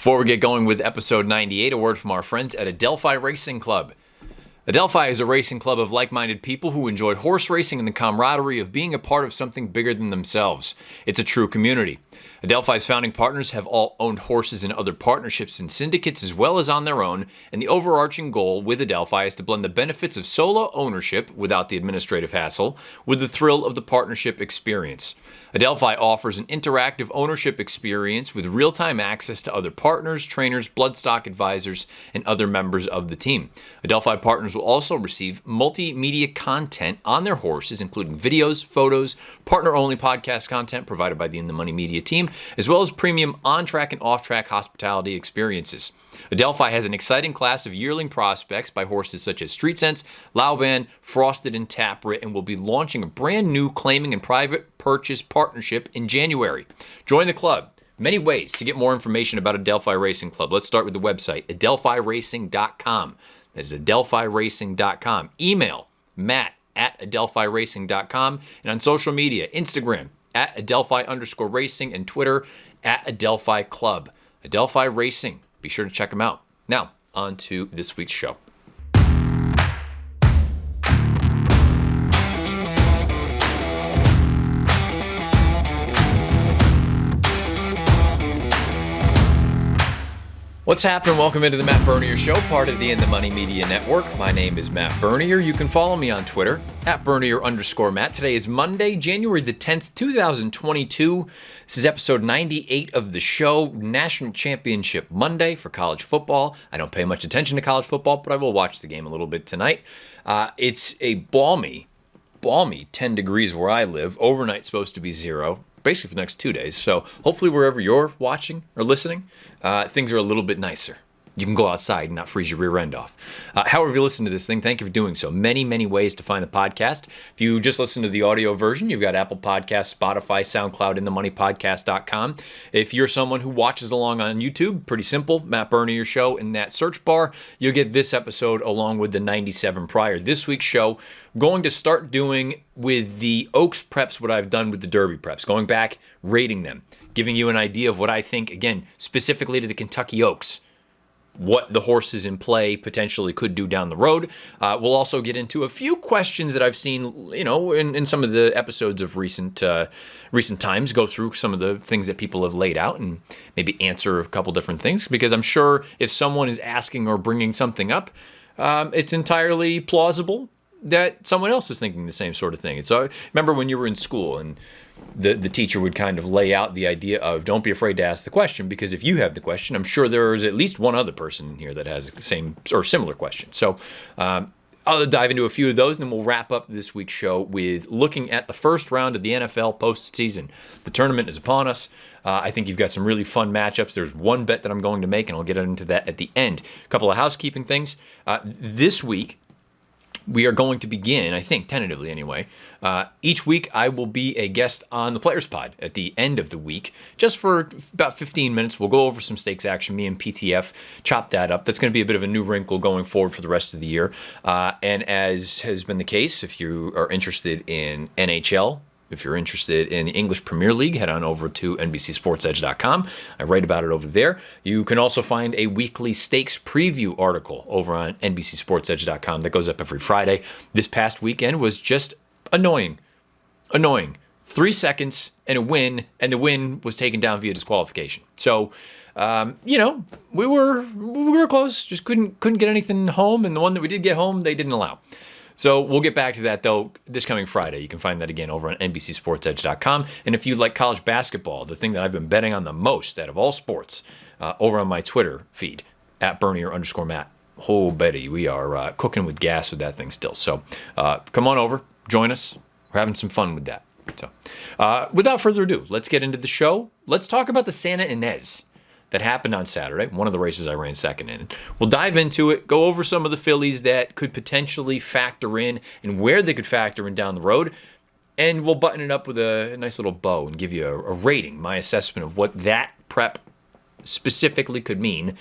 Before we get going with episode 98, a word from our friends at Adelphi Racing Club. Adelphi is a racing club of like-minded people who enjoy horse racing and the camaraderie of being a part of something bigger than themselves. It's a true community. Adelphi's founding partners have all owned horses in other partnerships and syndicates as well as on their own, and the overarching goal with Adelphi is to blend the benefits of solo ownership without the administrative hassle with the thrill of the partnership experience. Adelphi offers an interactive ownership experience with real-time access to other partners, trainers, bloodstock advisors, and other members of the team. Adelphi partners will also receive multimedia content on their horses, including videos, photos, partner-only podcast content provided by the In the Money Media team, as well as premium on-track and off-track hospitality experiences. Adelphi has an exciting class of yearling prospects by horses such as Street Sense, Lauban, Frosted, and Taprit, and will be launching a brand new claiming and private purchase partnership in January. Join the club. Many ways to get more information about Adelphi Racing Club. Let's start with the website, adelphiracing.com. That is adelphiracing.com. Email matt@adelphiracing.com. And on social media, Instagram @Adelphi_racing and Twitter @Adelphi Club. Adelphi Racing. Be sure to check them out. Now, on to this week's show. What's happening? Welcome into the Matt Bernier Show, part of the In the Money Media Network. My name is Matt Bernier. You can follow me on Twitter @Bernier_Matt. Today is Monday, January the 10th, 2022. This is episode 98 of the show, National Championship Monday for college football. I don't pay much attention to college football, but I will watch the game a little bit tonight. It's a balmy 10 degrees where I live. Overnight's supposed to be 0. Basically for the next 2 days. So hopefully wherever you're watching or listening, things are a little bit nicer. You can go outside and not freeze your rear end off. However you listen to this thing, thank you for doing so. Many, many ways to find the podcast. If you just listen to the audio version, you've got Apple Podcasts, Spotify, SoundCloud, InTheMoneyPodcast.com. If you're someone who watches along on YouTube, pretty simple, Matt Bernier Show in that search bar. You'll get this episode along with the 97 prior. This week's show, I'm going to start doing with the Oaks preps what I've done with the Derby preps, going back, rating them, giving you an idea of what I think, again, specifically to the Kentucky Oaks, what the horses in play potentially could do down the road. We'll also get into a few questions that I've seen, in some of the episodes of recent times, go through some of the things that people have laid out and maybe answer a couple different things, because I'm sure if someone is asking or bringing something up, it's entirely plausible that someone else is thinking the same sort of thing. And so remember when you were in school and the teacher would kind of lay out the idea of don't be afraid to ask the question, because if you have the question, I'm sure there's at least one other person in here that has the same or similar question. So I'll dive into a few of those, and then we'll wrap up this week's show with looking at the first round of the NFL postseason. The tournament is upon us. I think you've got some really fun matchups. There's one bet that I'm going to make, and I'll get into that at the end. A couple of housekeeping things. This week, we are going to begin, I think, tentatively anyway. Each week, I will be a guest on the Players Pod at the end of the week, just for about 15 minutes. We'll go over some stakes action, me and PTF, chop that up. That's going to be a bit of a new wrinkle going forward for the rest of the year. And as has been the case, if you are interested in NHL, if you're interested in the English Premier League, head on over to NBCSportsEdge.com. I write about it over there. You can also find a weekly stakes preview article over on NBCSportsEdge.com that goes up every Friday. This past weekend was just annoying. 3 seconds and a win, and the win was taken down via disqualification. So, we were close, just couldn't get anything home, and the one that we did get home, they didn't allow. So we'll get back to that, though, this coming Friday. You can find that again over on NBCSportsEdge.com. And if you like college basketball, the thing that I've been betting on the most out of all sports, over on my Twitter feed, @Bernier_Matt. Oh, Betty, we are cooking with gas with that thing still. So come on over, join us. We're having some fun with that. So without further ado, let's get into the show. Let's talk about the Santa Ynez that happened on Saturday, one of the races I ran second in. We'll dive into it, go over some of the fillies that could potentially factor in and where they could factor in down the road, and we'll button it up with a nice little bow and give you a rating, my assessment of what that prep specifically could mean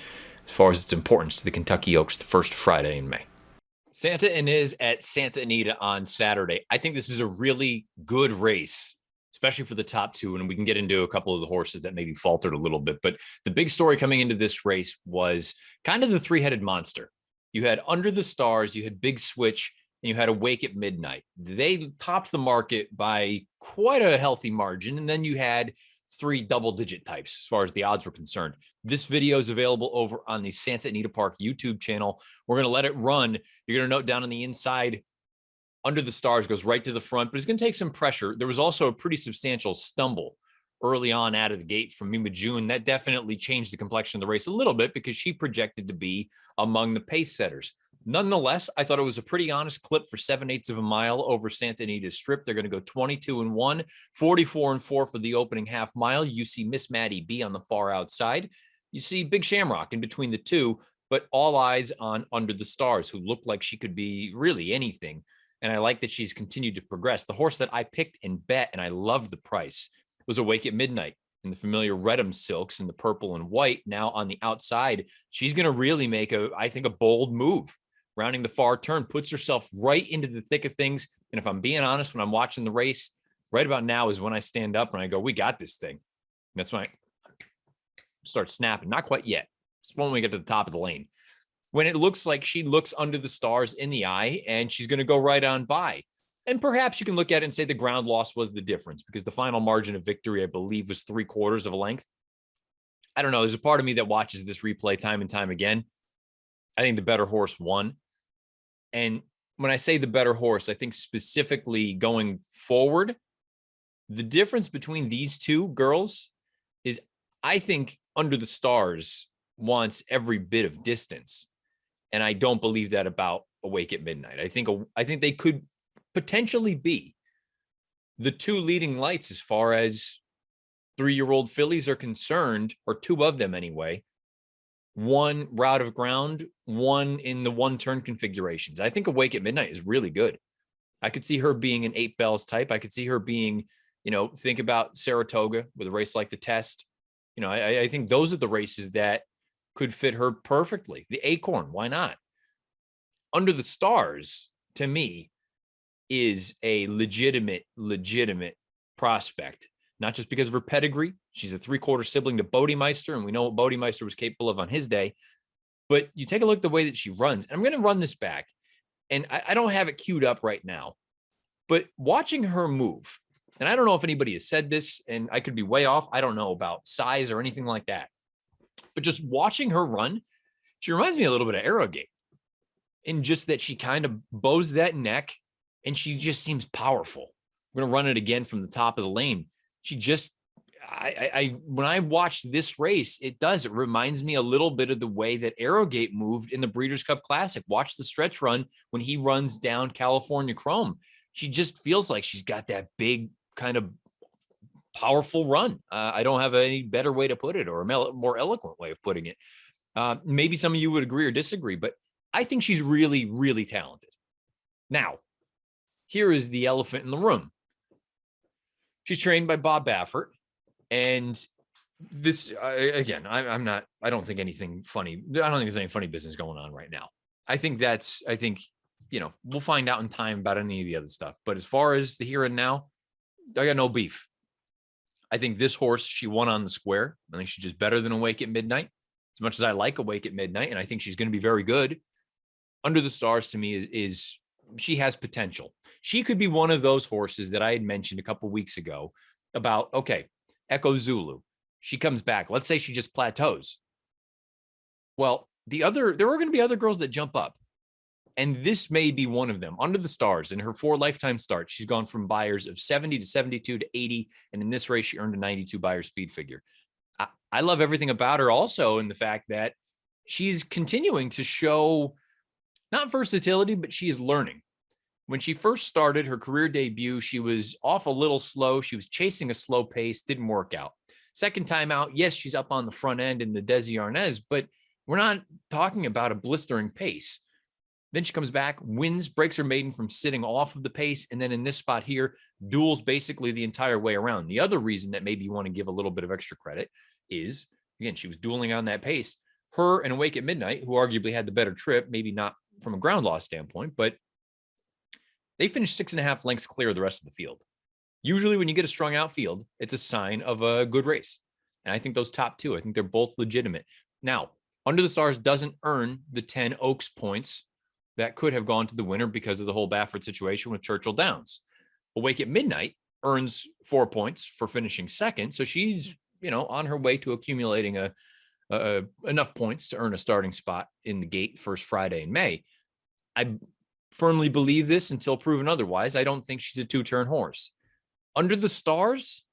as far as its importance to the Kentucky Oaks the first Friday in May. Santa Ynez at Santa Anita on Saturday. I think this is a really good race, especially for the top two. And we can get into a couple of the horses that maybe faltered a little bit. But the big story coming into this race was kind of the three-headed monster. You had Under the Stars, you had Big Switch, and you had Awake at Midnight. They topped the market by quite a healthy margin. And then you had three double-digit types as far as the odds were concerned. This video is available over on the Santa Anita Park YouTube channel. We're going to let it run. You're going to note down on the inside, Under the Stars goes right to the front, but it's going to take some pressure. There was also a pretty substantial stumble early on out of the gate from Mima June. That definitely changed the complexion of the race a little bit because she projected to be among the pace setters. Nonetheless, I thought it was a pretty honest clip for 7/8 of a mile over Santa Anita's Strip. They're going to go 22-1, 44-4 for the opening half mile. You see Miss Maddie B on the far outside. You see Big Shamrock in between the two, but all eyes on Under the Stars, who looked like she could be really anything. And I like that she's continued to progress. The horse that I picked and bet, and I loved the price, was Awake at Midnight in the familiar Redham silks and the purple and white. Now on the outside, she's going to really make I think, a bold move. Rounding the far turn, puts herself right into the thick of things. And if I'm being honest, when I'm watching the race, right about now is when I stand up and I go, we got this thing. And that's when I start snapping. Not quite yet. It's when we get to the top of the lane. When it looks like she looks Under the Stars in the eye and she's going to go right on by. And perhaps you can look at it and say the ground loss was the difference because the final margin of victory, I believe, was 3/4 of a length. I don't know. There's a part of me that watches this replay time and time again. I think the better horse won. And when I say the better horse, I think specifically going forward, the difference between these two girls is I think Under the Stars wants every bit of distance. And I don't believe that about Awake at Midnight. I think they could potentially be the two leading lights as far as 3-year-old fillies are concerned, or two of them anyway. One route of ground, one in the one-turn configurations. I think Awake at Midnight is really good. I could see her being an 8 bells type. I could see her being, think about Saratoga with a race like the Test. I think those are the races that could fit her perfectly. The Acorn, why not? Under the Stars, to me, is a legitimate prospect. Not just because of her pedigree. She's a 3/4 sibling to Bodemeister, and we know what Bodemeister was capable of on his day. But you take a look at the way that she runs, and I'm going to run this back, and I don't have it queued up right now, but watching her move, and I don't know if anybody has said this, and I could be way off. I don't know about size or anything like that. But just watching her run, she reminds me a little bit of Arrogate, in just that she kind of bows that neck, and she just seems powerful. We're going to run it again from the top of the lane. She just, when I watch this race, it reminds me a little bit of the way that Arrogate moved in the Breeders' Cup Classic. Watch the stretch run when he runs down California Chrome. She just feels like she's got that big kind of powerful run. I don't have any better way to put it or a more eloquent way of putting it. Maybe some of you would agree or disagree, but I think she's really, really talented. Now, here is the elephant in the room. She's trained by Bob Baffert. And this, again, I don't think anything funny. I don't think there's any funny business going on right now. I think we'll find out in time about any of the other stuff. But as far as the here and now, I got no beef. I think this horse, she won on the square. I think she's just better than Awake at Midnight. As much as I like Awake at Midnight, and I think she's going to be very good. Under the Stars, to me, is she has potential. She could be one of those horses that I had mentioned a couple of weeks ago about, okay, Echo Zulu. She comes back. Let's say she just plateaus. Well, there are going to be other girls that jump up. And this may be one of them. Under the Stars, in her 4 lifetime starts, she's gone from buyers of 70 to 72 to 80. And in this race, she earned a 92 buyer speed figure. I love everything about her also in the fact that she's continuing to show not versatility, but she is learning. When she first started her career debut, she was off a little slow. She was chasing a slow pace, didn't work out. Second time out, yes, she's up on the front end in the Desi Ynez, but we're not talking about a blistering pace. Then she comes back, wins, breaks her maiden from sitting off of the pace, and then in this spot here, duels basically the entire way around. The other reason that maybe you want to give a little bit of extra credit is, again, she was dueling on that pace. Her and Awake at Midnight, who arguably had the better trip, maybe not from a ground loss standpoint, but they finished 6.5 lengths clear of the rest of the field. Usually when you get a strong outfield, it's a sign of a good race. And I think those top two, I think they're both legitimate. Now, Under the Stars doesn't earn the 10 Oaks points that could have gone to the winner because of the whole Baffert situation with Churchill Downs. Awake at Midnight earns 4 points for finishing second. So she's, on her way to accumulating enough points to earn a starting spot in the gate first Friday in May. I firmly believe this until proven otherwise. I don't think she's a two-turn horse. Under the Stars,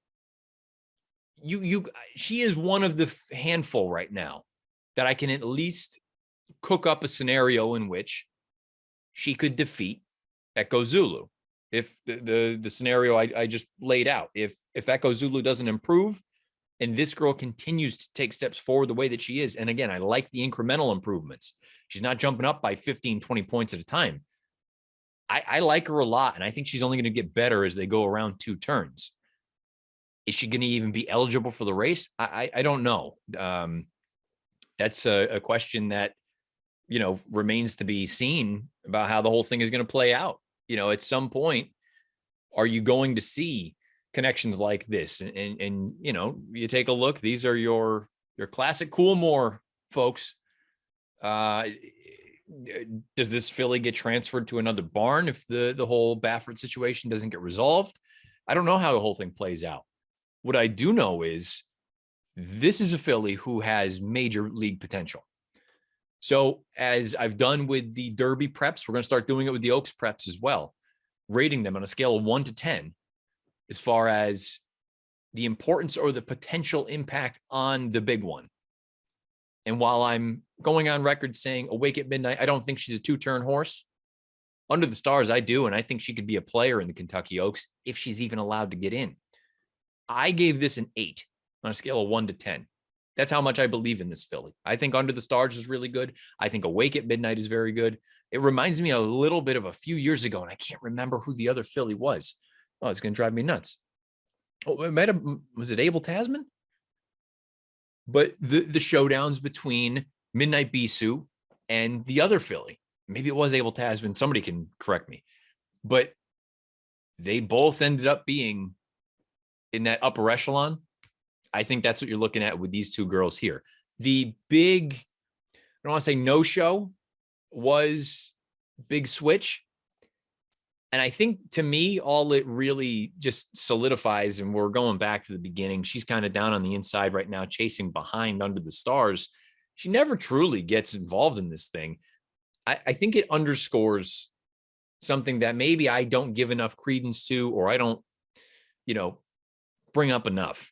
she is one of the handful right now that I can at least cook up a scenario in which she could defeat Echo Zulu. If the scenario I just laid out, if Echo Zulu doesn't improve and this girl continues to take steps forward the way that she is, and again, I like the incremental improvements. She's not jumping up by 15, 20 points at a time. I like her a lot, and I think she's only going to get better as they go around 2 turns. Is she going to even be eligible for the race? I don't know. That's a question that, remains to be seen about how the whole thing is going to play out. At some point, are you going to see connections like this? And you take a look. These are your classic Coolmore folks. Does this filly get transferred to another barn if the whole Baffert situation doesn't get resolved? I don't know how the whole thing plays out. What I do know is this is a filly who has major league potential. So as I've done with the Derby preps, we're going to start doing it with the Oaks preps as well, rating them on a scale of 1 to 10 as far as the importance or the potential impact on the big one. And while I'm going on record saying Awake at Midnight, I don't think she's a two-turn horse. Under the Stars, I do, and I think she could be a player in the Kentucky Oaks if she's even allowed to get in. I gave this an 8 on a scale of 1 to 10. That's how much I believe in this filly. I think Under the Stars is really good. I think Awake at Midnight is very good. It reminds me a little bit of a few years ago, and I can't remember who the other filly was. Oh, it's going to drive me nuts. Oh, was it Abel Tasman? But the showdowns between Midnight Bisou and the other filly, maybe it was Abel Tasman. Somebody can correct me. But they both ended up being in that upper echelon. I think that's what you're looking at with these two girls here. The big, I don't want to say no-show, was Big Switch. And I think to me, all it really just solidifies, and we're going back to the beginning, she's kind of down on the inside right now, chasing behind Under the Stars. She never truly gets involved in this thing. I think it underscores something that maybe I don't give enough credence to, or I don't, bring up enough.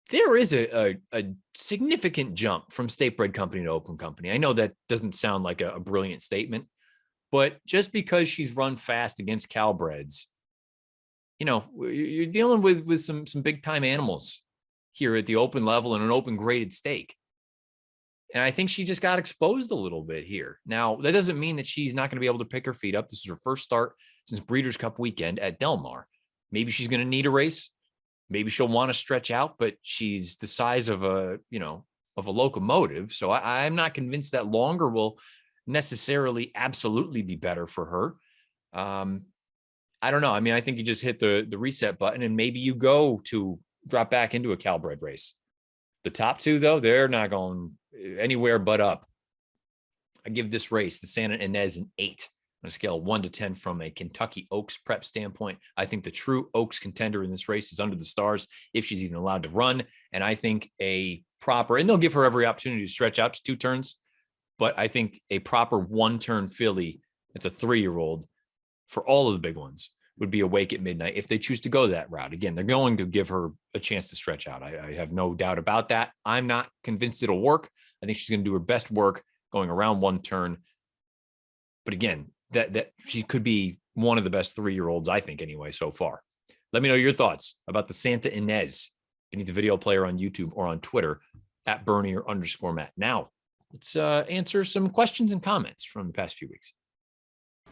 There is a significant jump from state bred company to open company. I know that doesn't sound like a brilliant statement, but just because she's run fast against Calbreds, you're dealing with some big time animals here at the open level and an open graded stake. And I think she just got exposed a little bit here. Now, that doesn't mean that she's not going to be able to pick her feet up. This is her first start since Breeders' Cup weekend at Del Mar. Maybe she's going to need a race. Maybe she'll want to stretch out, but she's the size of a locomotive. So I'm not convinced that longer will necessarily absolutely be better for her. I don't know. I mean, I think you just hit the reset button and maybe you go to drop back into a Calbred race. The top two, though, they're not going anywhere but up. I give this race, the Santa Ynez, an 8 on a scale of 1 to 10 from a Kentucky Oaks prep standpoint. I think the true Oaks contender in this race is Under the Stars, if she's even allowed to run. And I think a proper, and they'll give her every opportunity to stretch out to 2 turns, but I think a proper 1-turn filly, it's a 3-year-old for all of the big ones, would be Awake at Midnight if they choose to go that route. Again, they're going to give her a chance to stretch out. I have no doubt about that. I'm not convinced it'll work. I think she's going to do her best work going around 1 turn. But again, that she could be one of the best 3-year-olds, I think, anyway, so far. Let me know your thoughts about the Santa Ynez. Beneath the video player on YouTube or on Twitter at Bernier_Matt. Now, let's answer some questions and comments from the past few weeks.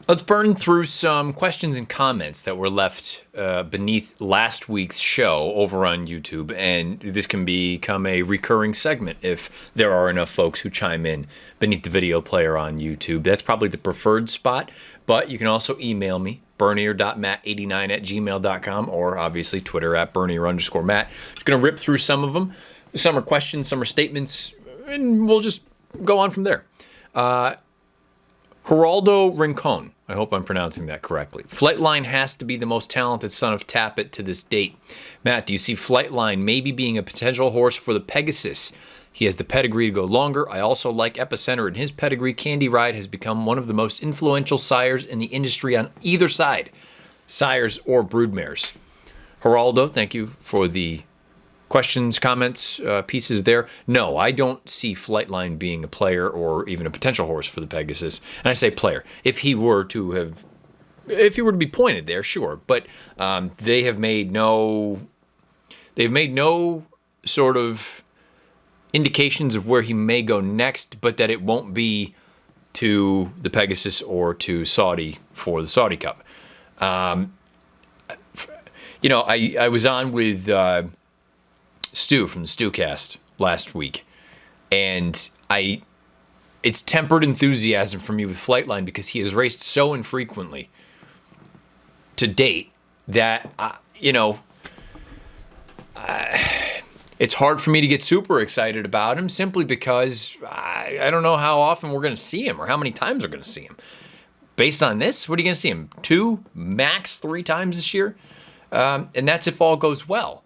Let's burn through some questions and comments that were left beneath last week's show over on YouTube, and this can become a recurring segment if there are enough folks who chime in beneath the video player on YouTube. That's probably the preferred spot, but you can also email me, bernier.matt89@gmail.com, or obviously Twitter @bernier_Matt. Just going to rip through some of them. Some are questions, some are statements, and we'll just go on from there. Geraldo Rincon, I hope I'm pronouncing that correctly. Flightline has to be the most talented son of Tappet to this date. Matt, do you see Flightline maybe being a potential horse for the Pegasus? He has the pedigree to go longer. I also like Epicenter in his pedigree. Candy Ride has become one of the most influential sires in the industry on either side, sires or broodmares. Geraldo, thank you for the questions, comments, pieces there. No, I don't see Flightline being a player or even a potential horse for the Pegasus. And I say player. If he were to be pointed there, sure. But they've made no sort of indications of where he may go next, but that it won't be to the Pegasus or to Saudi for the Saudi Cup. I was on with Stu from the Stewcast last week, and it's tempered enthusiasm for me with Flightline because he has raced so infrequently to date that it's hard for me to get super excited about him simply because I don't know how often we're going to see him or how many times we're going to see him. Based on this, what are you going to see him? 2, max 3 times this year? And that's if all goes well.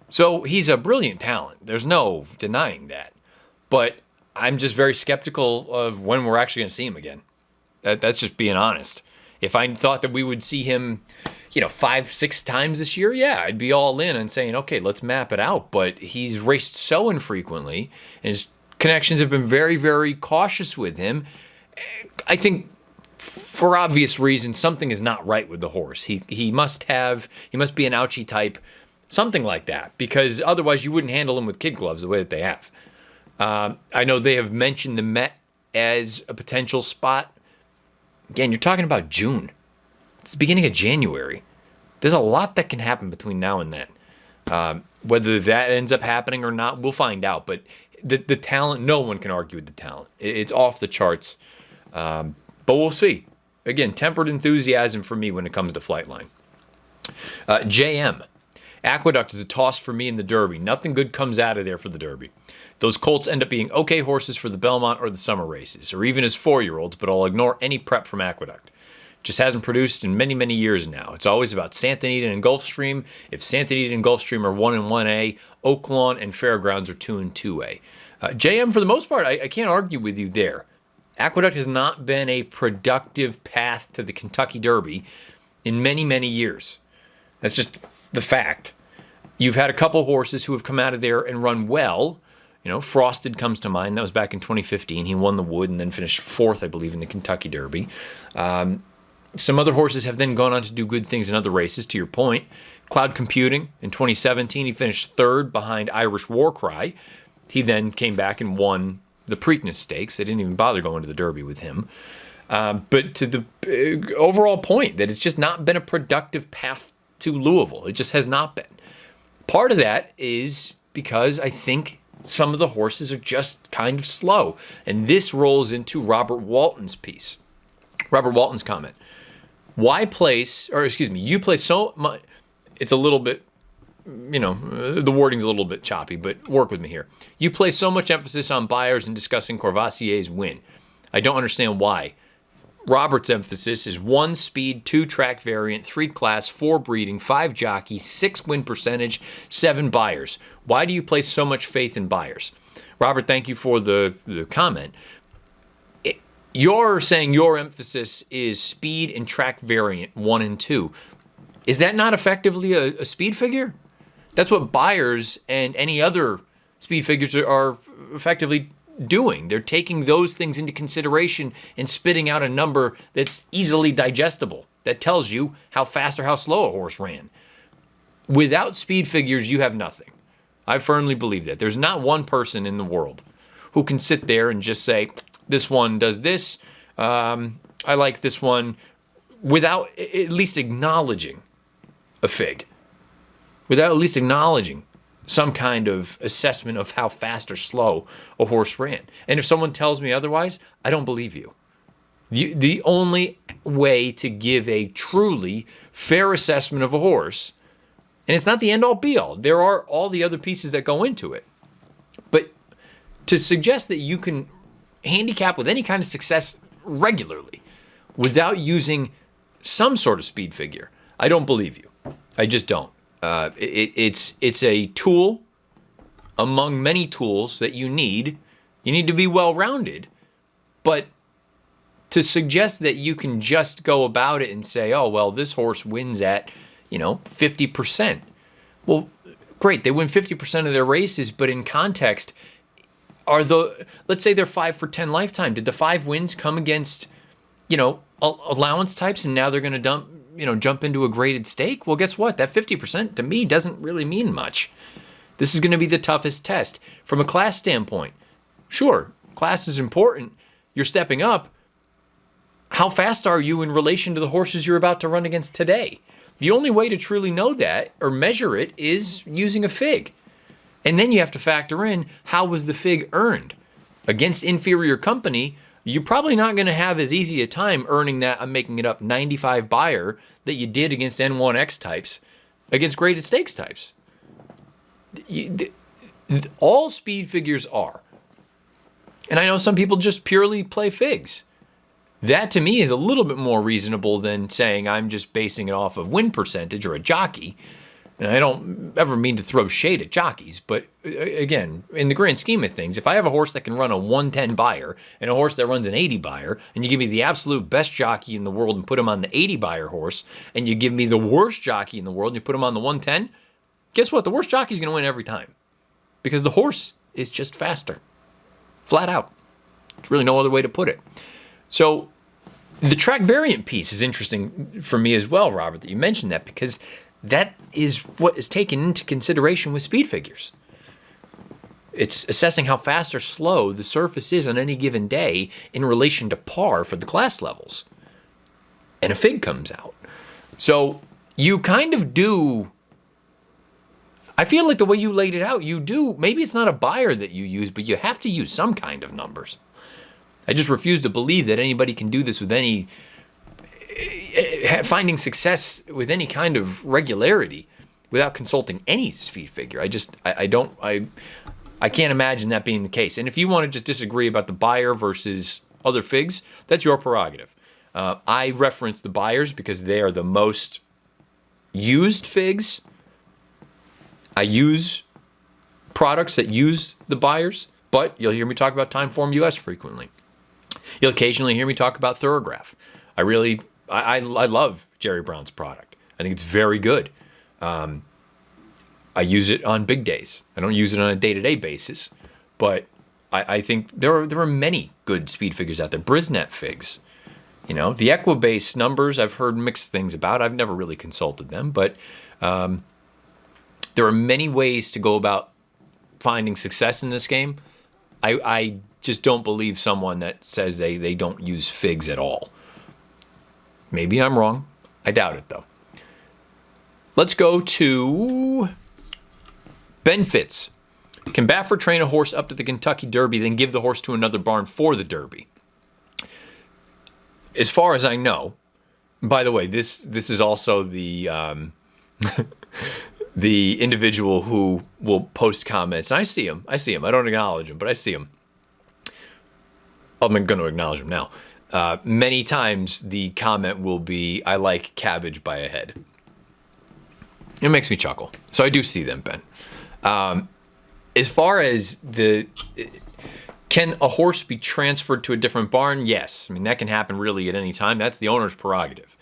So he's a brilliant talent. There's no denying that. But I'm just very skeptical of when we're actually going to see him again. That's just being honest. If I thought that we would see him, 5-6 times this year, yeah, I'd be all in and saying, okay, let's map it out. But he's raced so infrequently, and his connections have been very, very cautious with him. I think for obvious reasons, something is not right with the horse. He must be an ouchie type. Something like that, because otherwise you wouldn't handle them with kid gloves the way that they have. I know they have mentioned the Met as a potential spot. Again, you're talking about June. It's the beginning of January. There's a lot that can happen between now and then. Whether that ends up happening or not, we'll find out. But the talent, no one can argue with the talent. It's off the charts. But we'll see. Again, tempered enthusiasm for me when it comes to Flightline. JM. Aqueduct is a toss for me in the Derby. Nothing good comes out of there for the Derby. Those colts end up being okay horses for the Belmont or the summer races, or even as 4-year-olds, but I'll ignore any prep from Aqueduct. Just hasn't produced in many, many years now. It's always about Santa Anita and Gulfstream. If Santa Anita and Gulfstream are 1 and 1A, Oaklawn and Fairgrounds are 2 and 2A. JM, for the most part, I can't argue with you there. Aqueduct has not been a productive path to the Kentucky Derby in many, many years. That's just the fact. You've had a couple horses who have come out of there and run well. Frosted comes to mind. That was back in 2015. He won the Wood and then finished 4th, I believe, in the Kentucky Derby. Some other horses have then gone on to do good things in other races, to your point. Cloud Computing, in 2017, he finished 3rd behind Irish Warcry. He then came back and won the Preakness Stakes. They didn't even bother going to the Derby with him. But to the overall point, that it's just not been a productive path to Louisville. It just has not been. Part of that is because I think some of the horses are just kind of slow. And this rolls into Robert Walton's piece. Robert Walton's comment. You place so much, it's a little bit, the wording's a little bit choppy, but work with me here. You place so much emphasis on Byers in discussing Courvoisier's win. I don't understand why. Robert's emphasis is 1 speed, 2 track variant, 3 class, 4 breeding, 5 jockey, 6 win percentage, 7 Byers. Why do you place so much faith in Byers? Robert, thank you for the comment. You're saying your emphasis is speed and track variant 1 and 2. Is that not effectively a speed figure? That's what Byers and any other speed figures are effectively doing. They're taking those things into consideration and spitting out a number that's easily digestible, that tells you how fast or how slow a horse ran. Without speed figures, you have nothing. I firmly believe that. There's not one person in the world who can sit there and just say, this one does this, I like this one, without at least acknowledging a fig, without at least acknowledging some kind of assessment of how fast or slow a horse ran. And if someone tells me otherwise, I don't believe you. The only way to give a truly fair assessment of a horse, and it's not the end-all be-all, there are all the other pieces that go into it, but to suggest that you can handicap with any kind of success regularly without using some sort of speed figure, I don't believe you. I just don't. It's a tool among many tools that you need. You need to be well-rounded, but to suggest that you can just go about it and say, oh, well, this horse wins at, 50%. Well, great, they win 50% of their races, but in context, let's say they're 5 for 10 lifetime. Did the 5 wins come against, allowance types, and now they're going to jump into a graded stake? Well, guess what? That 50% to me doesn't really mean much. This is going to be the toughest test. From a class standpoint, sure, class is important. You're stepping up. How fast are you in relation to the horses you're about to run against today? The only way to truly know that or measure it is using a fig. And then you have to factor in, how was the fig earned? Against inferior company, you're probably not going to have as easy a time earning that, I'm making it up, 95 buyer that you did against N1X types, against graded stakes types. All speed figures are. And I know some people just purely play figs. That to me is a little bit more reasonable than saying I'm just basing it off of win percentage or a jockey. And I don't ever mean to throw shade at jockeys, but again, in the grand scheme of things, if I have a horse that can run a 110 buyer and a horse that runs an 80 buyer, and you give me the absolute best jockey in the world and put him on the 80 buyer horse, and you give me the worst jockey in the world and you put him on the 110, guess what? The worst jockey is going to win every time because the horse is just faster. Flat out. There's really no other way to put it. So the track variant piece is interesting for me as well, Robert, that you mentioned that, because that is what is taken into consideration with speed figures. It's assessing how fast or slow the surface is on any given day in relation to par for the class levels. And a fig comes out. So you kind of do, I feel like the way you laid it out, you do, maybe it's not a buyer that you use, but you have to use some kind of numbers. I just refuse to believe that anybody can do this with finding success with any kind of regularity without consulting any speed figure. I can't imagine that being the case. And if you want to just disagree about the buyer versus other figs, that's your prerogative. I reference the buyers because they are the most used figs. I use products that use the buyers, but you'll hear me talk about Timeform US frequently. You'll occasionally hear me talk about Thorograph. I love Jerry Brown's product. I think it's very good. I use it on big days. I don't use it on a day-to-day basis, but I think there are many good speed figures out there. Brisnet figs. The Equibase numbers I've heard mixed things about. I've never really consulted them, but there are many ways to go about finding success in this game. I just don't believe someone that says they don't use figs at all. Maybe I'm wrong. I doubt it, though. Let's go to Ben Fitz. Can Baffert train a horse up to the Kentucky Derby, then give the horse to another barn for the Derby? As far as I know, by the way, this is also the the individual who will post comments. And I see him. I don't acknowledge him, but I see him. I'm going to acknowledge him now. Many times the comment will be, I like cabbage by a head. It makes me chuckle. So I do see them, Ben. As far as can a horse be transferred to a different barn? Yes. I mean, that can happen really at any time. That's the owner's prerogative.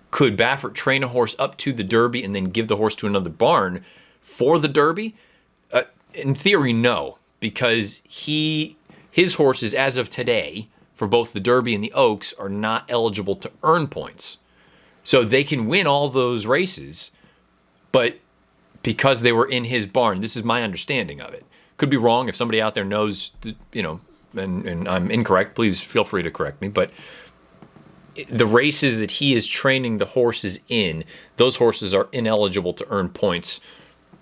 Could Baffert train a horse up to the Derby and then give the horse to another barn for the Derby? In theory, no, because his horses, as of today, for both the Derby and the Oaks, are not eligible to earn points. So they can win all those races, but because they were in his barn, this is my understanding of it. Could be wrong. If somebody out there knows, and I'm incorrect, please feel free to correct me. But the races that he is training the horses in, those horses are ineligible to earn points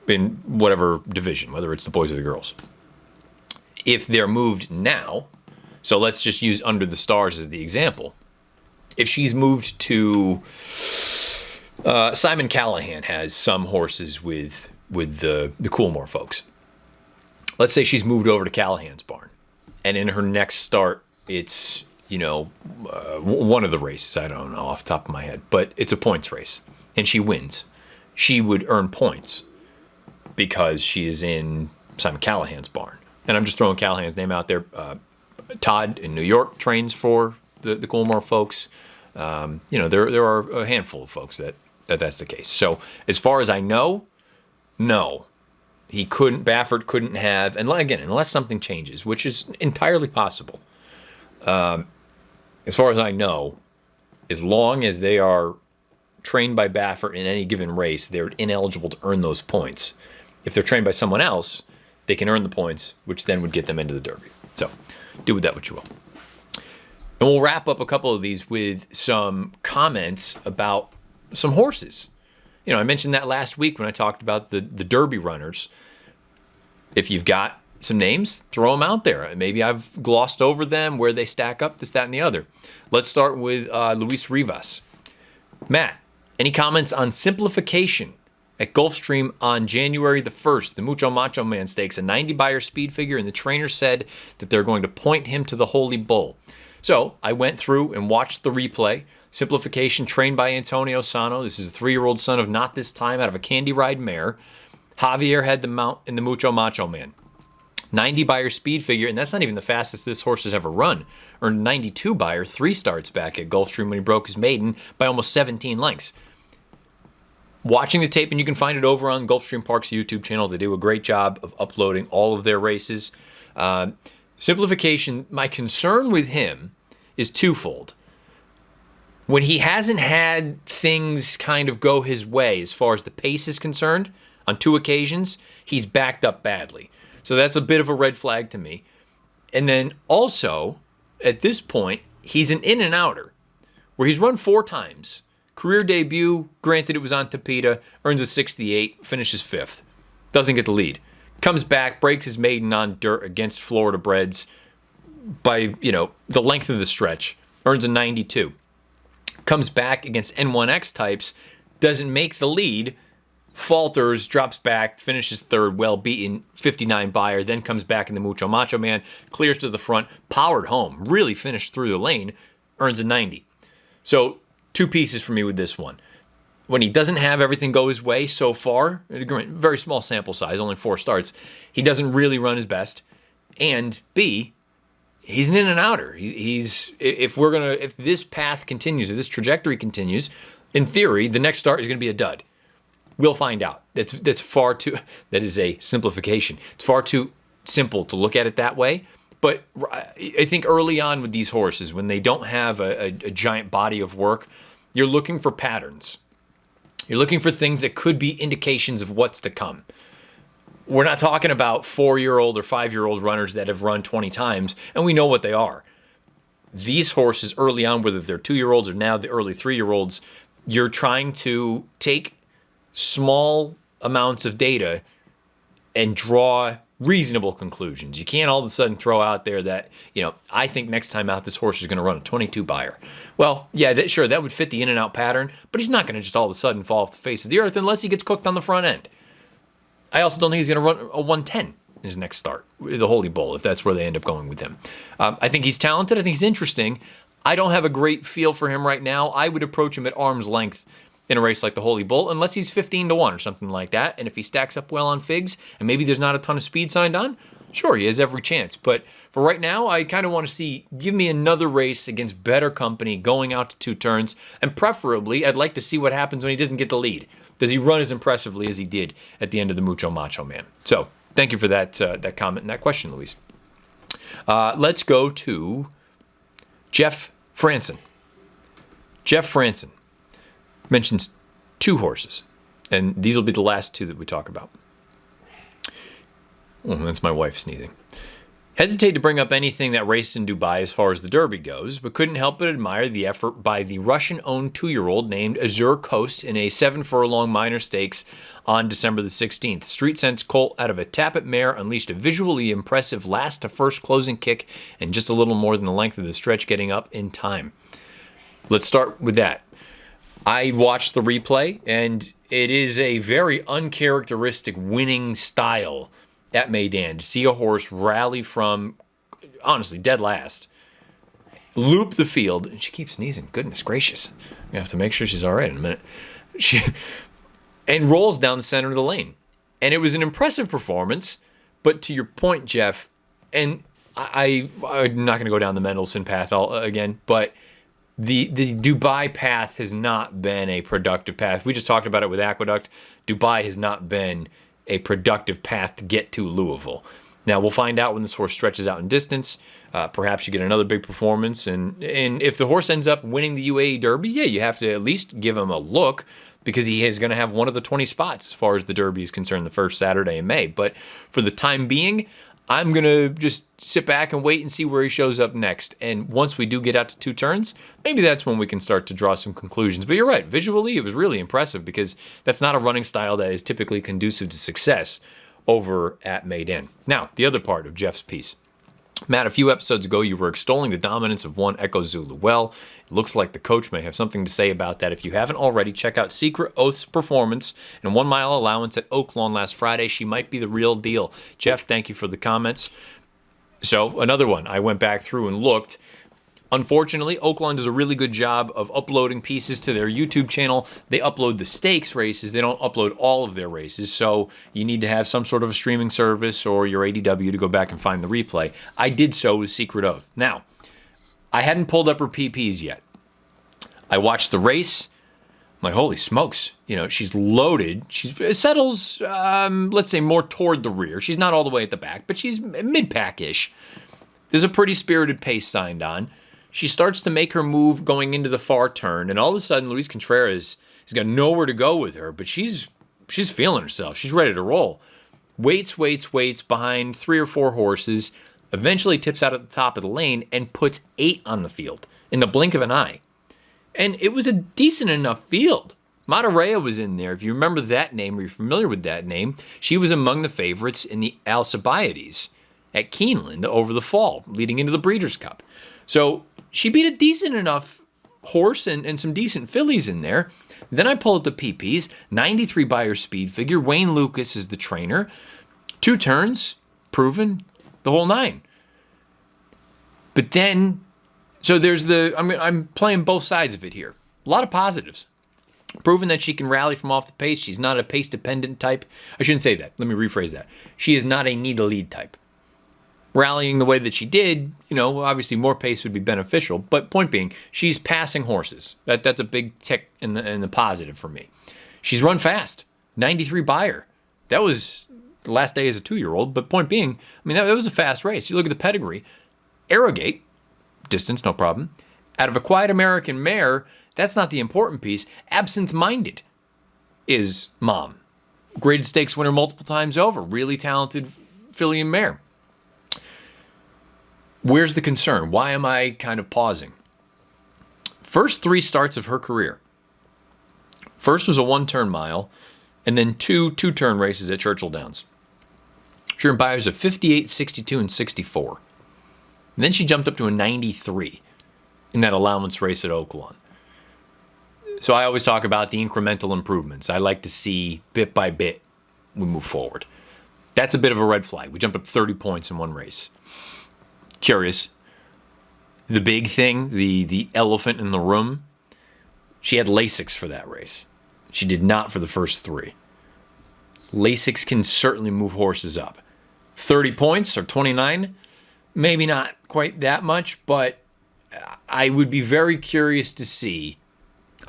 in whatever division, whether it's the boys or the girls. If they're moved now, so let's just use Under the Stars as the example. If she's moved to Simon Callahan has some horses with the Coolmore folks. Let's say she's moved over to Callahan's barn, and in her next start, it's one of the races. I don't know off the top of my head, but it's a points race, and she wins. She would earn points because she is in Simon Callahan's barn. And I'm just throwing Callahan's name out there. Todd in New York trains for the Coolmore folks. There are a handful of folks that's the case. So as far as I know, no, Baffert couldn't have, and again, unless something changes, which is entirely possible. As far as I know, as long as they are trained by Baffert in any given race, they're ineligible to earn those points. If they're trained by someone else, they can earn the points, which then would get them into the Derby. So do with that what you will. And we'll wrap up a couple of these with some comments about some horses. I mentioned that last week when I talked about the Derby runners. If you've got some names, throw them out there. Maybe I've glossed over them, where they stack up, this, that, and the other. Let's start with Luis Rivas. Matt, any comments on simplification at Gulfstream on January the 1st? The Mucho Macho Man Stakes, a 90-buyer speed figure, and the trainer said that they're going to point him to the Holy Bull. So I went through and watched the replay. Simplification, trained by Antonio Sano. This is a 3-year-old son of Not This Time out of a Candy Ride mare. Javier had the mount in the Mucho Macho Man. 90-buyer speed figure, and that's not even the fastest this horse has ever run. Earned 92-buyer 3 starts back at Gulfstream when he broke his maiden by almost 17 lengths. Watching the tape, and you can find it over on Gulfstream Park's YouTube channel. They do a great job of uploading all of their races. Simplification, my concern with him is twofold. When he hasn't had things kind of go his way as far as the pace is concerned, on 2 occasions, he's backed up badly. So that's a bit of a red flag to me. And then also, at this point, he's an in and outer, where he's run 4 times. Career debut, granted it was on Tapeta, earns a 68, finishes 5th. Doesn't get the lead. Comes back, breaks his maiden on dirt against Florida breds by, the length of the stretch. Earns a 92. Comes back against N1X types, doesn't make the lead, falters, drops back, finishes 3rd, well beaten, 59 buyer, then comes back in the Mucho Macho Man, clears to the front, powered home, really finished through the lane, earns a 90. So 2 pieces for me with this one. When he doesn't have everything go his way so far, very small sample size, only 4 starts, he doesn't really run his best. And B, he's an in and outer. If this path continues, if this trajectory continues, in theory, the next start is going to be a dud. We'll find out. That is a simplification. It's far too simple to look at it that way. But I think early on with these horses, when they don't have a giant body of work, you're looking for patterns. You're looking for things that could be indications of what's to come. We're not talking about 4-year-old or 5-year-old runners that have run 20 times, and we know what they are. These horses early on, whether they're 2-year-olds or now the early 3-year-olds, you're trying to take small amounts of data and draw reasonable conclusions. You can't all of a sudden throw out there that, I think next time out this horse is going to run a 22 buyer. Well, yeah, that would fit the in and out pattern, but he's not going to just all of a sudden fall off the face of the earth unless he gets cooked on the front end. I also don't think he's going to run a 110 in his next start, the Holy Bull, if that's where they end up going with him. I think he's talented. I think he's interesting. I don't have a great feel for him right now. I would approach him at arm's length in a race like the Holy Bull, unless he's 15-1 or something like that. And if he stacks up well on figs, and maybe there's not a ton of speed signed on, sure, he has every chance. But for right now, I kind of want to give me another race against better company going out to 2 turns. And preferably, I'd like to see what happens when he doesn't get the lead. Does he run as impressively as he did at the end of the Mucho Macho Man? So thank you for that comment and that question, Luis. Let's go to Jeff Franson. Jeff Franson mentions 2 horses, and these will be the last 2 that we talk about. Oh, that's my wife sneezing. Hesitate to bring up anything that raced in Dubai as far as the Derby goes, but couldn't help but admire the effort by the Russian-owned 2-year-old named Azure Coast in a 7-furlong minor stakes on December the 16th. Street Sense colt out of a Tappet mare unleashed a visually impressive last-to-first closing kick and just a little more than the length of the stretch getting up in time. Let's start with that. I watched the replay, and it is a very uncharacteristic winning style at Meydan to see a horse rally from, honestly, dead last, loop the field, and she keeps sneezing. Goodness gracious. I'm going to have to make sure she's all right in a minute. And rolls down the center of the lane. And it was an impressive performance, but to your point, Jeff, and I'm not going to go down the Mendelssohn path again, but the Dubai path has not been a productive path. We just talked about it with Aqueduct. Dubai has not been a productive path to get to Louisville. Now, we'll find out when this horse stretches out in distance. Perhaps you get another big performance. And if the horse ends up winning the UAE Derby, yeah, you have to at least give him a look because he is going to have one of the 20 spots as far as the Derby is concerned the first Saturday in May. But for the time being, I'm going to just sit back and wait and see where he shows up next. And once we do get out to 2 turns, maybe that's when we can start to draw some conclusions. But you're right. Visually, it was really impressive because that's not a running style that is typically conducive to success over at Meydan. Now, the other part of Jeff's piece. Matt, a few episodes ago, you were extolling the dominance of one Echo Zulu. Well, it looks like the coach may have something to say about that. If you haven't already, check out Secret Oath's performance and 1 mile allowance at Oaklawn last Friday. She might be the real deal. Jeff, thank you for the comments. So, another one. I went back through and looked. Unfortunately, Oaklawn does a really good job of uploading pieces to their YouTube channel. They upload the stakes races. They don't upload all of their races. So you need to have some sort of a streaming service or your ADW to go back and find the replay. I did so with Secret Oath. Now, I hadn't pulled up her PPs yet. I watched the race. My holy smokes. She's loaded. She settles, let's say, more toward the rear. She's not all the way at the back, but she's mid-pack-ish. There's a pretty spirited pace signed on. She starts to make her move going into the far turn, and all of a sudden, Luis Contreras has got nowhere to go with her, but she's feeling herself. She's ready to roll. Waits behind 3 or 4 horses, eventually tips out at the top of the lane, and puts 8 on the field in the blink of an eye. And it was a decent enough field. Monterey was in there. If you remember that name, or you're familiar with that name, she was among the favorites in the Alcibiades at Keeneland over the fall, leading into the Breeders' Cup. So she beat a decent enough horse and some decent fillies in there. Then I pull up the PPs, 93 Beyer speed figure. Wayne Lucas is the trainer. 2 turns, proven, the whole 9. But then, so there's I'm playing both sides of it here. A lot of positives. Proven that she can rally from off the pace. She's not a pace-dependent type. I shouldn't say that. Let me rephrase that. She is not a need-to-lead type. Rallying the way that she did, obviously more pace would be beneficial. But point being, she's passing horses. That's a big tick in the positive for me. She's run fast. 93 Beyer. That was the last day as a 2-year-old. But point being, that was a fast race. You look at the pedigree. Arrogate, distance, no problem. Out of a quiet American mare, that's not the important piece. Absent-minded is Mom. Graded stakes winner multiple times over. Really talented filly and mare. Where's the concern? Why am I kind of pausing? First 3 starts of her career. First was a 1-turn mile, and then 2 2-turn races at Churchill Downs. She earned Beyers of 58, 62, and 64. And then she jumped up to a 93 in that allowance race at Oaklawn. So I always talk about the incremental improvements. I like to see bit by bit we move forward. That's a bit of a red flag. We jumped up 30 points in one race. Curious. The big thing, the elephant in the room, she had Lasix for that race. She did not for the first 3. Lasix can certainly move horses up. 30 points or 29, maybe not quite that much, but I would be very curious to see.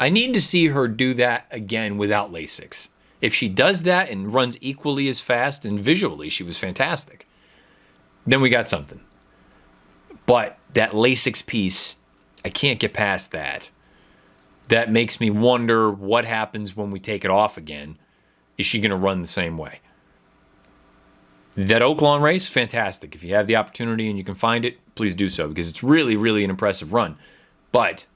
I need to see her do that again without Lasix. If she does that and runs equally as fast, and visually she was fantastic, then we got something. But that Lasix piece, I can't get past that. That makes me wonder what happens when we take it off again. Is she going to run the same way? That Oaklawn race, fantastic. If you have the opportunity and you can find it, please do so, because it's really, really an impressive run. But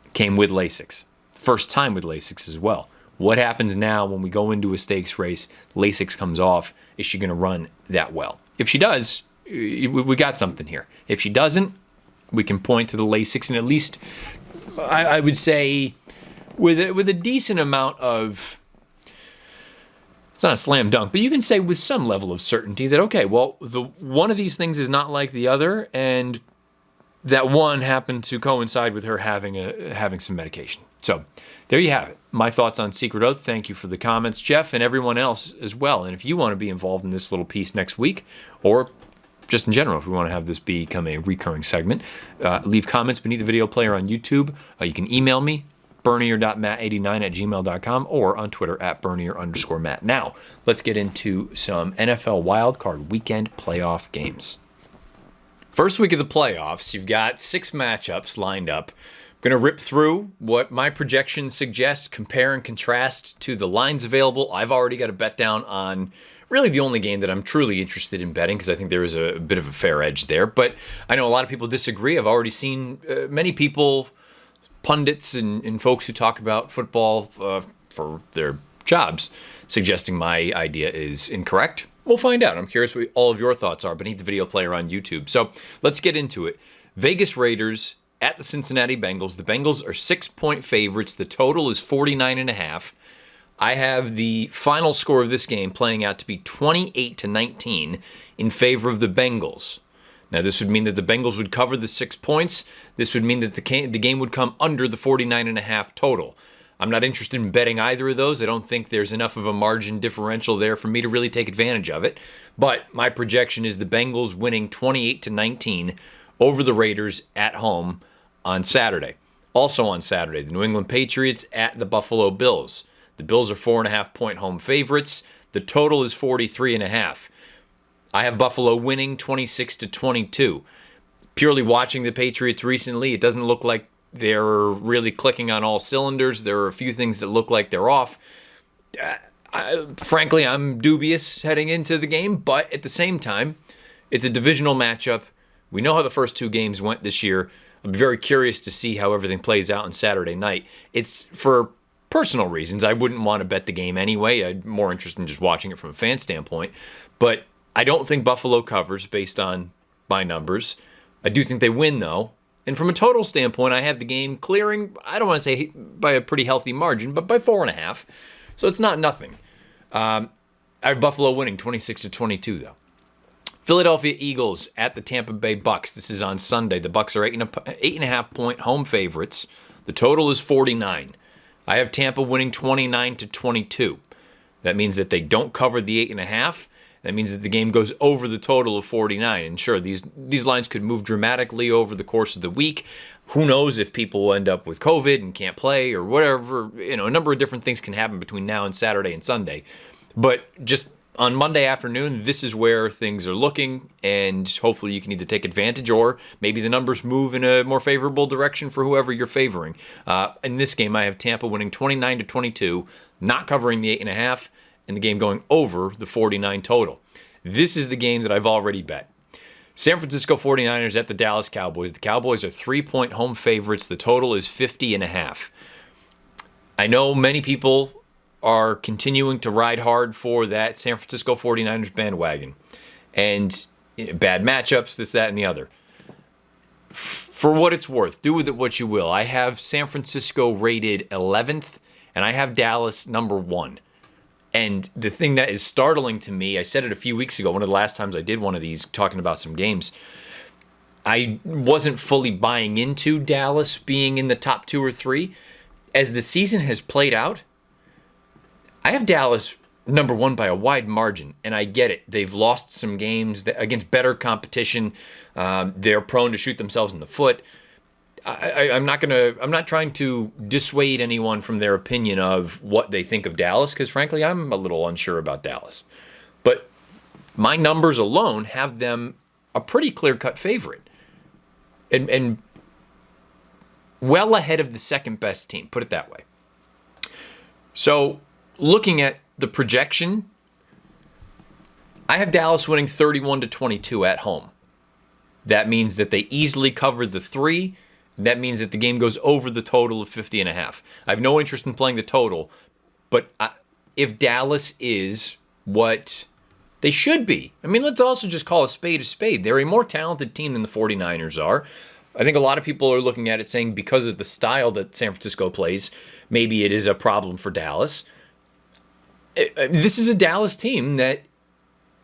it came with Lasix. First time with Lasix as well. What happens now when we go into a stakes race, Lasix comes off? Is she going to run that well? If she does, we got something here. If she doesn't, we can point to the Lasix, and at least I would say with a decent amount of, it's not a slam dunk, but you can say with some level of certainty that, okay, well, the one of these things is not like the other, and that one happened to coincide with her having some medication. So there you have it. My thoughts on Secret Oath. Thank you for the comments, Jeff, and everyone else as well. And if you want to be involved in this little piece next week, or just in general, if we want to have this become a recurring segment, leave comments beneath the video player on YouTube. You can email me, bernier.matt89@gmail.com, or on Twitter at bernier_matt. Now, let's get into some NFL Wildcard weekend playoff games. First week of the playoffs, you've got 6 matchups lined up. I'm going to rip through what my projections suggest, compare and contrast to the lines available. I've already got a bet down on really the only game that I'm truly interested in betting, because I think there is a bit of a fair edge there. But I know a lot of people disagree. I've already seen many people, pundits and folks who talk about football for their jobs, suggesting my idea is incorrect. We'll find out. I'm curious what all of your thoughts are beneath the video player on YouTube. So let's get into it. Vegas Raiders at the Cincinnati Bengals. The Bengals are 6-point favorites. The total is 49.5. I have the final score of this game playing out to be 28-19 in favor of the Bengals. Now, this would mean that the Bengals would cover the 6 points. This would mean that the game would come under the 49.5 total. I'm not interested in betting either of those. I don't think there's enough of a margin differential there for me to really take advantage of it. But my projection is the Bengals winning 28-19 over the Raiders at home on Saturday. Also on Saturday, the New England Patriots at the Buffalo Bills. The Bills are 4.5-point home favorites. The total is 43.5. I have Buffalo winning 26-22. Purely watching the Patriots recently, it doesn't look like they're really clicking on all cylinders. There are a few things that look like they're off. Frankly, I'm dubious heading into the game, but at the same time, it's a divisional matchup. We know how the first 2 games went this year. I'm very curious to see how everything plays out on Saturday night. It's for personal reasons. I wouldn't want to bet the game anyway. I'm more interested in just watching it from a fan standpoint. But I don't think Buffalo covers based on my numbers. I do think they win, though. And from a total standpoint, I have the game clearing, I don't want to say by a pretty healthy margin, but by 4.5. So it's not nothing. I have Buffalo winning 26-22, though. Philadelphia Eagles at the Tampa Bay Bucks. This is on Sunday. The Bucks are 8.5-point home favorites. The total is 49. I have Tampa winning 29-22. That means that they don't cover the 8.5. That means that the game goes over the total of 49. And sure, these lines could move dramatically over the course of the week. Who knows if people will end up with COVID and can't play or whatever. A number of different things can happen between now and Saturday and Sunday. But just on Monday afternoon, this is where things are looking, and hopefully you can either take advantage or maybe the numbers move in a more favorable direction for whoever you're favoring. In this game, I have Tampa winning 29-22, not covering the 8.5, and the game going over the 49 total. This is the game that I've already bet. San Francisco 49ers at the Dallas Cowboys. The Cowboys are 3-point home favorites. The total is 50.5. I know many people are continuing to ride hard for that San Francisco 49ers bandwagon. And bad matchups, this, that, and the other. For what it's worth, do with it what you will. I have San Francisco rated 11th, and I have Dallas number 1. And the thing that is startling to me, I said it a few weeks ago, one of the last times I did one of these, talking about some games, I wasn't fully buying into Dallas being in the top 2 or 3. As the season has played out, I have Dallas number 1 by a wide margin, and I get it. They've lost some games against better competition. They're prone to shoot themselves in the foot. I'm not trying to dissuade anyone from their opinion of what they think of Dallas, because frankly, I'm a little unsure about Dallas. But my numbers alone have them a pretty clear-cut favorite, and well ahead of the second best team. Put it that way. So, looking at the projection, I have Dallas winning 31-22 at home. That means that they easily cover the 3. That means that the game goes over the total of 50.5. I have no interest in playing the total, but if Dallas is what they should be, I mean, let's also just call a spade a spade. They're a more talented team than the 49ers are. I think a lot of people are looking at it saying because of the style that San Francisco plays, maybe it is a problem for Dallas. This is a Dallas team that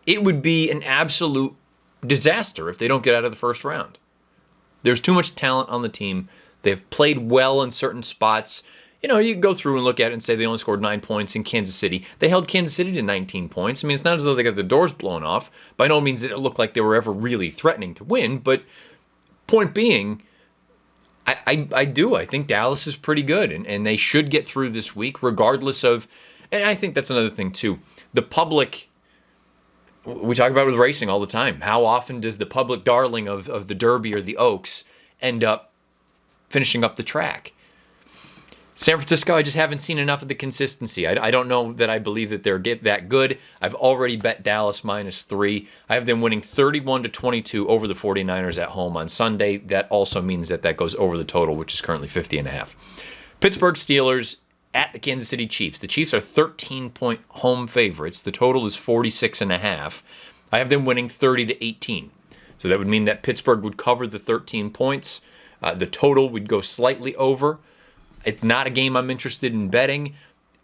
it would be an absolute disaster if they don't get out of the first round. There's too much talent on the team. They've played well in certain spots. You know, you can go through and look at it and say they only scored 9 points in Kansas City. They held Kansas City to 19 points. I mean, it's not as though they got their doors blown off. By no means did it look like they were ever really threatening to win. But point being, I think Dallas is pretty good. And they should get through this week regardless of, and I think that's another thing too. The public, we talk about it with racing all the time. How often does the public darling of the Derby or the Oaks end up finishing up the track? San Francisco, I just haven't seen enough of the consistency. I don't know that I believe that they're that good. I've already bet Dallas -3. I have them winning 31-22 over the 49ers at home on Sunday. That also means that goes over the total, which is currently 50.5. Pittsburgh Steelers at the Kansas City Chiefs. The Chiefs are 13-point home favorites. The total is 46.5. I have them winning 30-18. So that would mean that Pittsburgh would cover the 13 points. The total would go slightly over. It's not a game I'm interested in betting.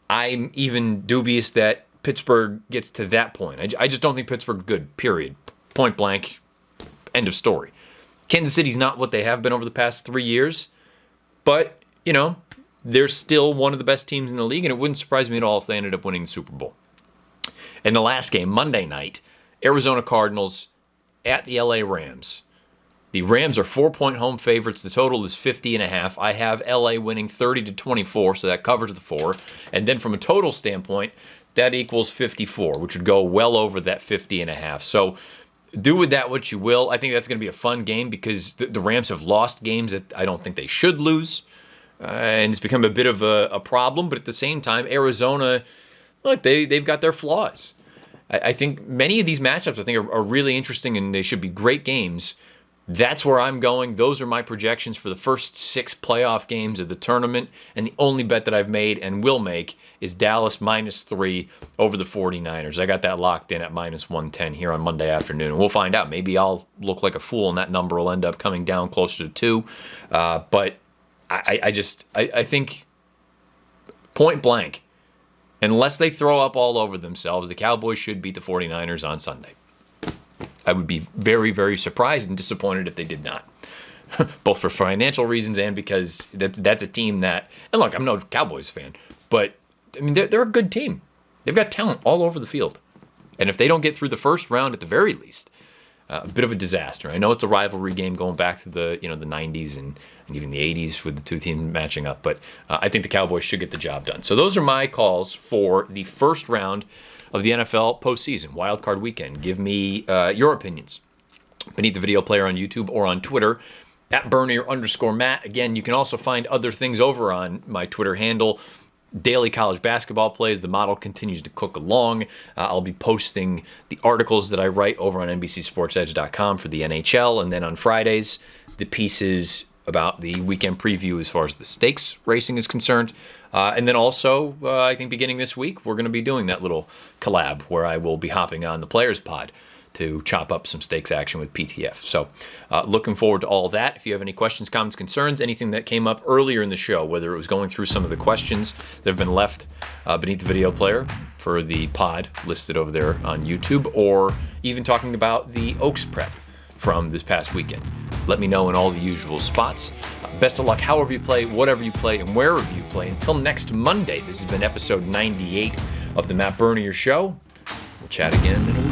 I'm even dubious that Pittsburgh gets to that point. I just don't think Pittsburgh's good, period. Point blank, end of story. Kansas City's not what they have been over the past 3 years. But, you know, they're still one of the best teams in the league, and it wouldn't surprise me at all if they ended up winning the Super Bowl. In the last game, Monday night, Arizona Cardinals at the LA Rams. The Rams are 4-point home favorites. The total is 50.5. I have LA winning 30-24, so that covers the 4. And then from a total standpoint, that equals 54, which would go well over that 50.5. So do with that what you will. I think that's going to be a fun game because the Rams have lost games that I don't think they should lose. And it's become a bit of a problem. But at the same time, Arizona, look, they've got their flaws. I think many of these matchups I think are really interesting and they should be great games. That's where I'm going. Those are my projections for the first 6 playoff games of the tournament. And the only bet that I've made and will make is Dallas -3 over the 49ers. I got that locked in at -110 here on Monday afternoon. And we'll find out. Maybe I'll look like a fool and that number will end up coming down closer to 2. But I think point blank, unless they throw up all over themselves, the Cowboys should beat the 49ers on Sunday. I would be very, very surprised and disappointed if they did not, both for financial reasons and because that's a team that, and look, I'm no Cowboys fan, but I mean, they're a good team. They've got talent all over the field. And if they don't get through the first round at the very least, a bit of a disaster. I know it's a rivalry game going back to the 90s and even the 80s with the two teams matching up, but I think the Cowboys should get the job done. So those are my calls for the first round of the NFL postseason, Wildcard weekend. Give me your opinions beneath the video player on YouTube or on Twitter at Bernier_Matt. Again, you can also find other things over on my Twitter handle. Daily college basketball plays. The model continues to cook along. I'll be posting the articles that I write over on NBCSportsEdge.com for the NHL. And then on Fridays, the pieces about the weekend preview as far as the stakes racing is concerned. And then also, I think beginning this week, we're going to be doing that little collab where I will be hopping on the Players Pod to chop up some stakes action with PTF. So looking forward to all that. If you have any questions, comments, concerns, anything that came up earlier in the show, whether it was going through some of the questions that have been left beneath the video player for the pod listed over there on YouTube, or even talking about the Oaks prep from this past weekend, let me know in all the usual spots. Best of luck however you play, whatever you play, and wherever you play. Until next Monday, this has been episode 98 of the Matt Bernier Show. We'll chat again in a week.